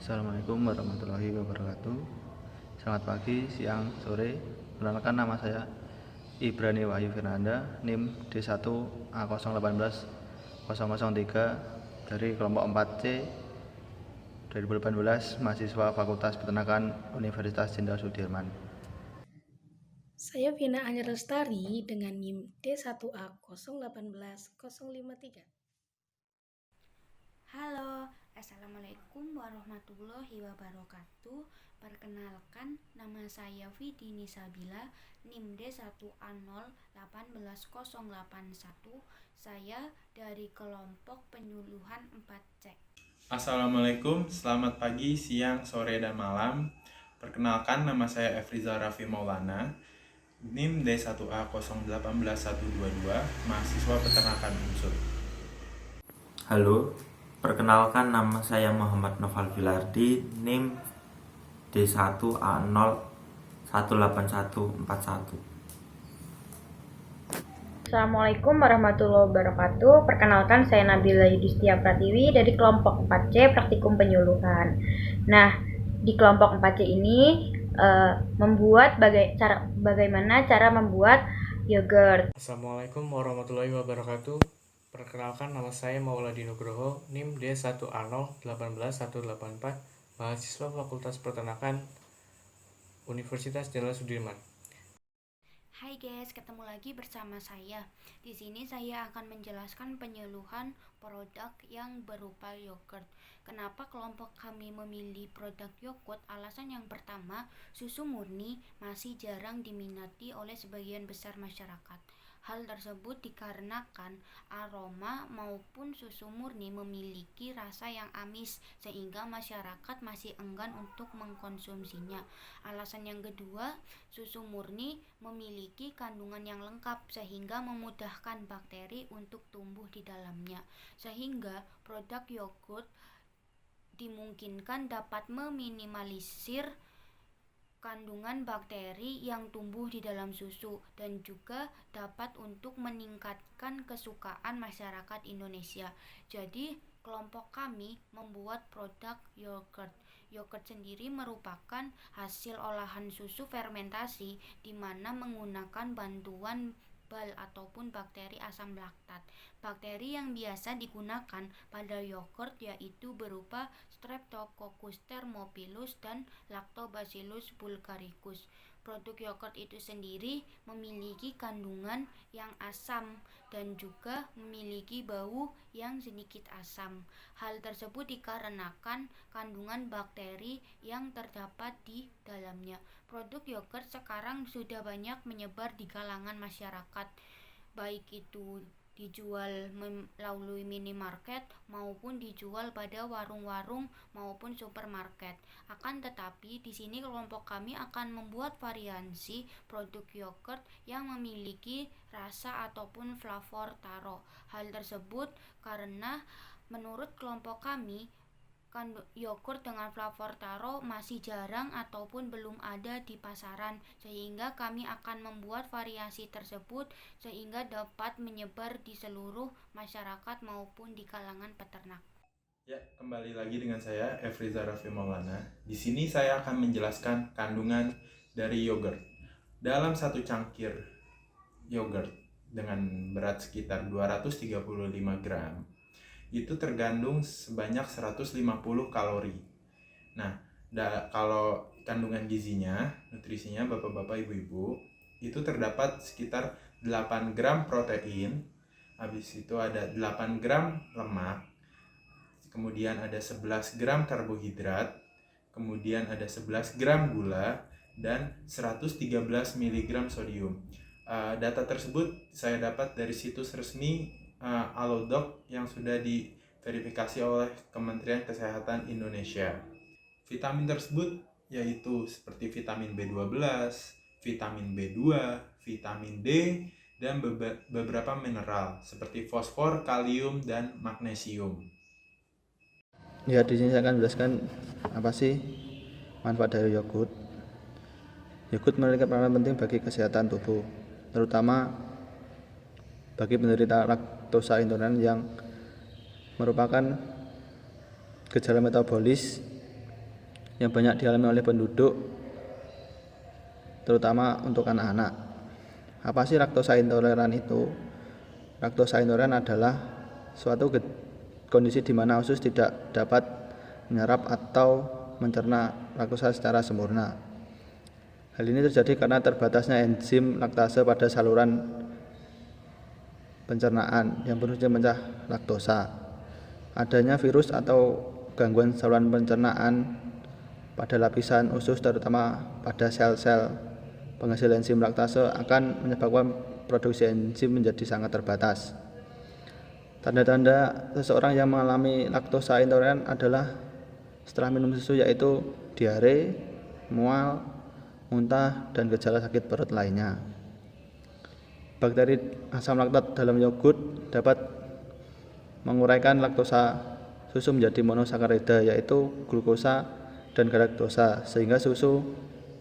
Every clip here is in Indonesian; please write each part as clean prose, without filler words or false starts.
Assalamualaikum warahmatullahi wabarakatuh. Selamat pagi, siang, sore. Perkenalkan, nama saya Ibrani Wahyu Fernanda, NIM D1A018-003 dari kelompok 4C 2018, mahasiswa Fakultas Peternakan Universitas Jenderal Sudirman. Saya Vina Anya Lestari dengan NIM D1A018-053. Halo, Assalamualaikum warahmatullahi wabarakatuh. Perkenalkan, nama saya Vidi Nisabila, NIM D1A018-081. Saya dari kelompok penyuluhan 4C. Assalamualaikum, selamat pagi, siang, sore, dan malam. Perkenalkan, nama saya Efriza Raffi Maulana, NIM D1A018-122, mahasiswa peternakan unsur. Halo, perkenalkan nama saya Muhammad Noval Filardi, NIM D1A0181141. Assalamualaikum warahmatullahi wabarakatuh. Perkenalkan, saya Nabila Yudhistia Pratiwi dari kelompok 4C Praktikum Penyuluhan. Nah, di kelompok 4C ini bagaimana cara membuat yogurt. Assalamualaikum warahmatullahi wabarakatuh. Perkenalkan, nama saya Mauladi Nugroho, NIM D1A018-184, mahasiswa Fakultas Peternakan Universitas Jenderal Sudirman. Hai guys, ketemu lagi bersama saya. Di sini saya akan menjelaskan penyuluhan produk yang berupa yogurt. Kenapa kelompok kami memilih produk yogurt? Alasan yang pertama, susu murni masih jarang diminati oleh sebagian besar masyarakat. Hal tersebut dikarenakan aroma maupun susu murni memiliki rasa yang amis sehingga masyarakat masih enggan untuk mengkonsumsinya. Alasan yang kedua, susu murni memiliki kandungan yang lengkap sehingga memudahkan bakteri untuk tumbuh di dalamnya. Sehingga produk yogurt dimungkinkan dapat meminimalisir kandungan bakteri yang tumbuh di dalam susu dan juga dapat untuk meningkatkan kesukaan masyarakat Indonesia. Jadi, kelompok kami membuat produk yogurt. Yogurt sendiri merupakan hasil olahan susu fermentasi di mana menggunakan bantuan bal ataupun bakteri asam laktat. Bakteri yang biasa digunakan pada yogurt yaitu berupa Streptococcus thermophilus dan Lactobacillus bulgaricus. Produk yogurt itu sendiri memiliki kandungan yang asam dan juga memiliki bau yang sedikit asam. Hal tersebut dikarenakan kandungan bakteri yang terdapat di dalamnya. Produk yogurt sekarang sudah banyak menyebar di kalangan masyarakat, baik itu dijual melalui minimarket maupun dijual pada warung-warung maupun supermarket. Akan tetapi di sini kelompok kami akan membuat variasi produk yogurt yang memiliki rasa ataupun flavor taro. Hal tersebut karena menurut kelompok kami yogurt dengan flavor taro masih jarang ataupun belum ada di pasaran, sehingga kami akan membuat variasi tersebut sehingga dapat menyebar di seluruh masyarakat maupun di kalangan peternak. Ya, kembali lagi dengan saya Efriza Raffi Maulana. Di sini saya akan menjelaskan kandungan dari yogurt. Dalam satu cangkir yogurt dengan berat sekitar 235 gram, itu tergandung sebanyak 150 kalori. Nah, kalau kandungan gizinya, nutrisinya bapak-bapak ibu-ibu, itu terdapat sekitar 8 gram protein, habis itu ada 8 gram lemak, kemudian ada 11 gram karbohidrat, kemudian ada 11 gram gula, dan 113 mg sodium. Data tersebut saya dapat dari situs resmi Allodoc yang sudah diverifikasi oleh Kementerian Kesehatan Indonesia. Vitamin tersebut yaitu seperti vitamin B12, vitamin B2, vitamin D, dan beberapa mineral seperti fosfor, kalium, dan magnesium. Ya, di sini saya akan menjelaskan apa sih manfaat dari yogurt. Yogurt memiliki peran penting bagi kesehatan tubuh, terutama bagi penderita laktosa intoleran yang merupakan gejala metabolis yang banyak dialami oleh penduduk, terutama untuk anak-anak. Apa sih laktosa intoleran itu? Laktosa intoleran adalah suatu kondisi di mana usus tidak dapat menyerap atau mencerna laktosa secara sempurna. Hal ini terjadi karena terbatasnya enzim laktase pada saluran pencernaan yang berfungsi mencegah laktosa. Adanya virus atau gangguan saluran pencernaan pada lapisan usus, terutama pada sel-sel penghasil enzim laktase, akan menyebabkan produksi enzim menjadi sangat terbatas. Tanda-tanda seseorang yang mengalami laktosa intoleran adalah setelah minum susu, yaitu diare, mual, muntah, dan gejala sakit perut lainnya. Bakteri asam laktat dalam yogurt dapat menguraikan laktosa susu menjadi monosakarida, yaitu glukosa dan galaktosa, sehingga susu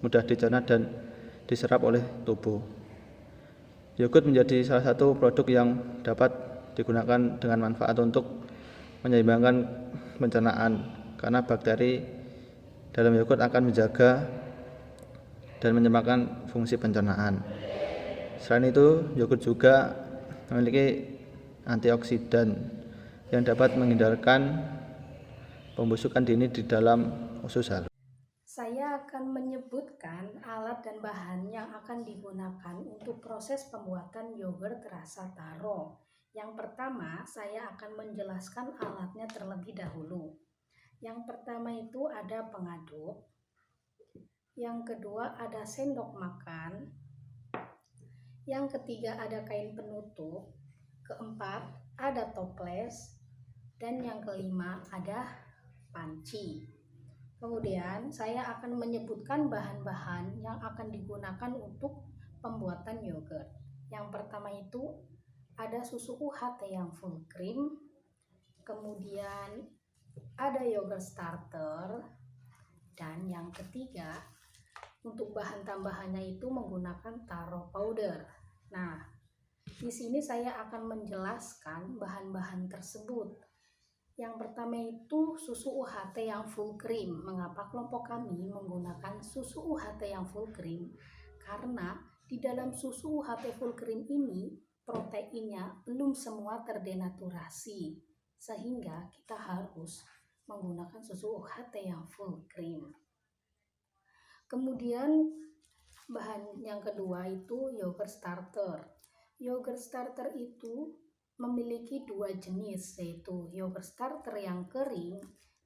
mudah dicerna dan diserap oleh tubuh. Yogurt menjadi salah satu produk yang dapat digunakan dengan manfaat untuk menyeimbangkan pencernaan, karena bakteri dalam yogurt akan menjaga dan menyeimbangkan fungsi pencernaan. Selain itu, yogurt juga memiliki antioksidan yang dapat menghindarkan pembusukan dini di dalam usus halus. Saya akan menyebutkan alat dan bahan yang akan digunakan untuk proses pembuatan yogurt rasa taro. Yang pertama, saya akan menjelaskan alatnya terlebih dahulu. Yang pertama itu ada pengaduk. Yang kedua ada sendok makan. Yang ketiga ada kain penutup. Keempat ada toples. Dan yang kelima ada panci. Kemudian saya akan menyebutkan bahan-bahan yang akan digunakan untuk pembuatan yogurt. Yang pertama itu ada susu UHT yang full cream. Kemudian ada yogurt starter. Dan yang ketiga, untuk bahan tambahannya itu menggunakan taro powder. Nah, di sini saya akan menjelaskan bahan-bahan tersebut. Yang pertama itu susu UHT yang full cream. Mengapa kelompok kami menggunakan susu UHT yang full cream? Karena di dalam susu UHT full cream ini proteinnya belum semua terdenaturasi, sehingga kita harus menggunakan susu UHT yang full cream. Kemudian bahan yang kedua itu yogurt starter. Yogurt starter itu memiliki dua jenis, yaitu yogurt starter yang kering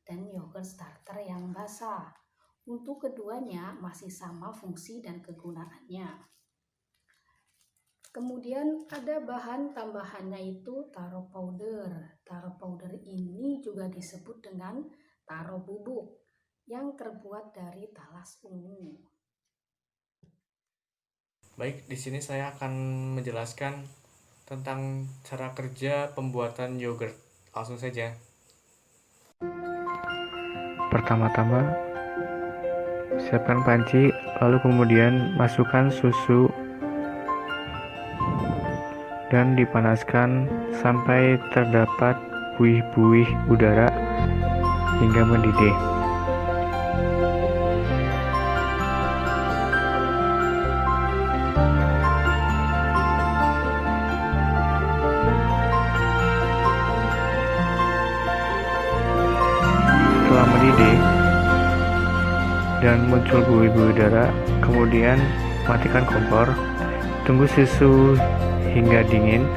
dan yogurt starter yang basah. Untuk keduanya masih sama fungsi dan kegunaannya. Kemudian ada bahan tambahannya itu taro powder. Taro powder ini juga disebut dengan taro bubuk yang terbuat dari talas ungu. Baik, di sini saya akan menjelaskan tentang cara kerja pembuatan yogurt. Langsung saja. Pertama-tama, siapkan panci, lalu kemudian masukkan susu dan dipanaskan sampai terdapat buih-buih udara hingga mendidih. Setelah mendidih dan muncul buih-buih udara, kemudian matikan kompor, tunggu susu hingga dingin,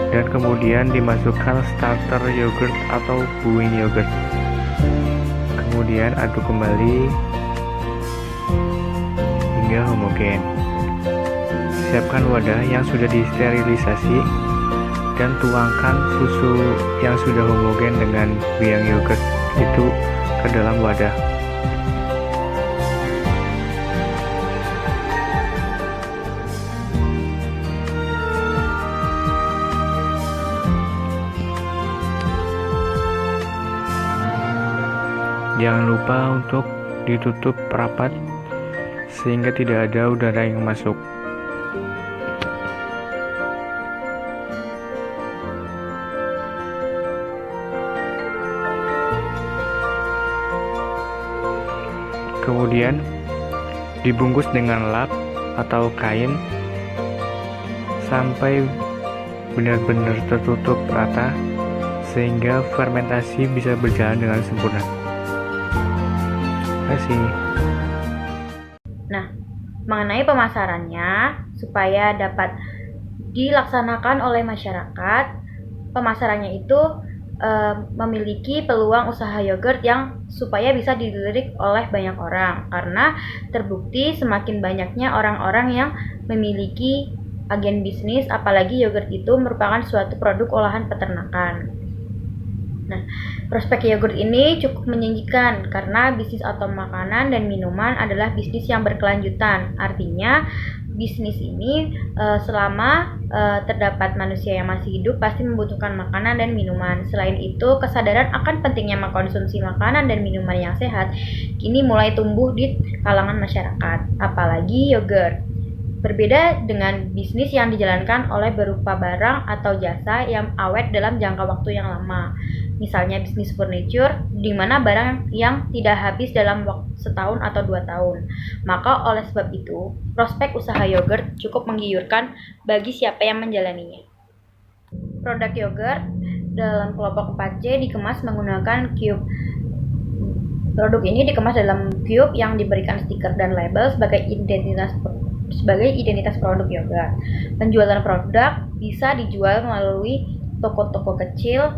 dan kemudian dimasukkan starter yogurt atau buih yogurt. Kemudian aduk kembali hingga homogen. Siapkan wadah yang sudah disterilisasi dan tuangkan susu yang sudah homogen dengan biang yogurt itu ke dalam wadah. Jangan lupa untuk ditutup rapat sehingga tidak ada udara yang masuk. Kemudian dibungkus dengan lap atau kain sampai benar-benar tertutup rata sehingga fermentasi bisa berjalan dengan sempurna. Terima kasih. Nah, mengenai pemasarannya, supaya dapat dilaksanakan oleh masyarakat, pemasarannya itu memiliki peluang usaha yogurt yang supaya bisa dilirik oleh banyak orang, karena terbukti semakin banyaknya orang-orang yang memiliki agen bisnis, apalagi yogurt itu merupakan suatu produk olahan peternakan. Nah, prospek yogurt ini cukup menjanjikan karena bisnis atau makanan dan minuman adalah bisnis yang berkelanjutan. Artinya, bisnis ini selama terdapat manusia yang masih hidup pasti membutuhkan makanan dan minuman. Selain itu, kesadaran akan pentingnya mengkonsumsi makanan dan minuman yang sehat kini mulai tumbuh di kalangan masyarakat, apalagi yogurt. Berbeda dengan bisnis yang dijalankan oleh berupa barang atau jasa yang awet dalam jangka waktu yang lama. Misalnya bisnis furniture, di mana barang yang tidak habis dalam waktu setahun atau 2 tahun. Maka oleh sebab itu, prospek usaha yogurt cukup menggiurkan bagi siapa yang menjalaninya. Produk yogurt dalam kelompok 4C dikemas menggunakan cube. Produk ini dikemas dalam cube yang diberikan stiker dan label sebagai identitas produk yogurt. Penjualan produk bisa dijual melalui toko-toko kecil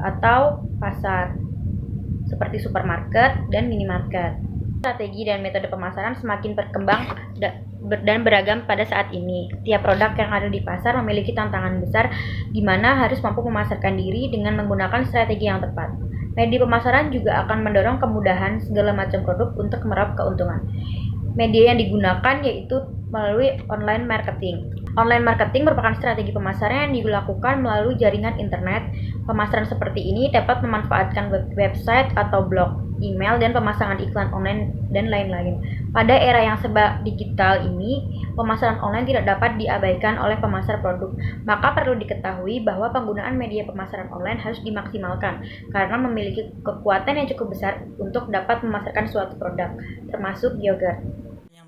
atau pasar seperti supermarket dan minimarket. Strategi dan metode pemasaran semakin berkembang dan beragam pada saat ini. Tiap produk yang ada di pasar memiliki tantangan besar di mana harus mampu memasarkan diri dengan menggunakan strategi yang tepat. Media pemasaran juga akan mendorong kemudahan segala macam produk untuk meraup keuntungan. Media yang digunakan yaitu melalui online marketing. Online marketing merupakan strategi pemasaran yang dilakukan melalui jaringan internet. Pemasaran seperti ini dapat memanfaatkan website atau blog, email, dan pemasangan iklan online, dan lain-lain. Pada era yang serba digital ini, pemasaran online tidak dapat diabaikan oleh pemasar produk. Maka perlu diketahui bahwa penggunaan media pemasaran online harus dimaksimalkan, karena memiliki kekuatan yang cukup besar untuk dapat memasarkan suatu produk, termasuk yogurt.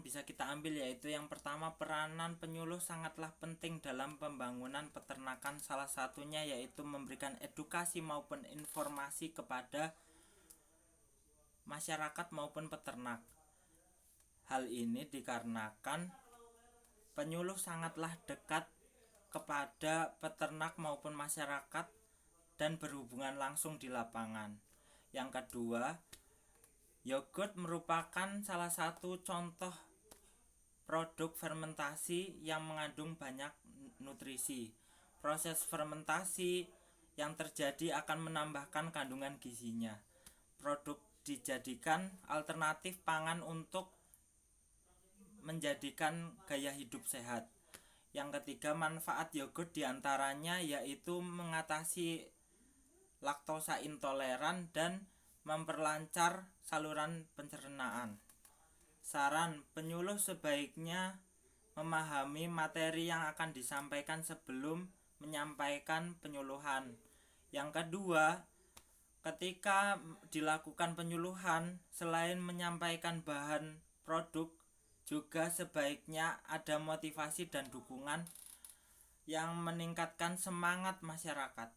Bisa kita ambil yaitu yang pertama, peranan penyuluh sangatlah penting dalam pembangunan peternakan. Salah satunya yaitu memberikan edukasi maupun informasi kepada masyarakat maupun peternak. Hal ini dikarenakan penyuluh sangatlah dekat kepada peternak maupun masyarakat dan berhubungan langsung di lapangan. Yang kedua, yogurt merupakan salah satu contoh produk fermentasi yang mengandung banyak nutrisi. Proses fermentasi yang terjadi akan menambahkan kandungan gizinya. Produk dijadikan alternatif pangan untuk menjadikan gaya hidup sehat. Yang ketiga, manfaat yogurt diantaranya yaitu mengatasi laktosa intoleran dan memperlancar saluran pencernaan. Saran, penyuluh sebaiknya memahami materi yang akan disampaikan sebelum menyampaikan penyuluhan. Yang kedua, ketika dilakukan penyuluhan, selain menyampaikan bahan produk, juga sebaiknya ada motivasi dan dukungan yang meningkatkan semangat masyarakat.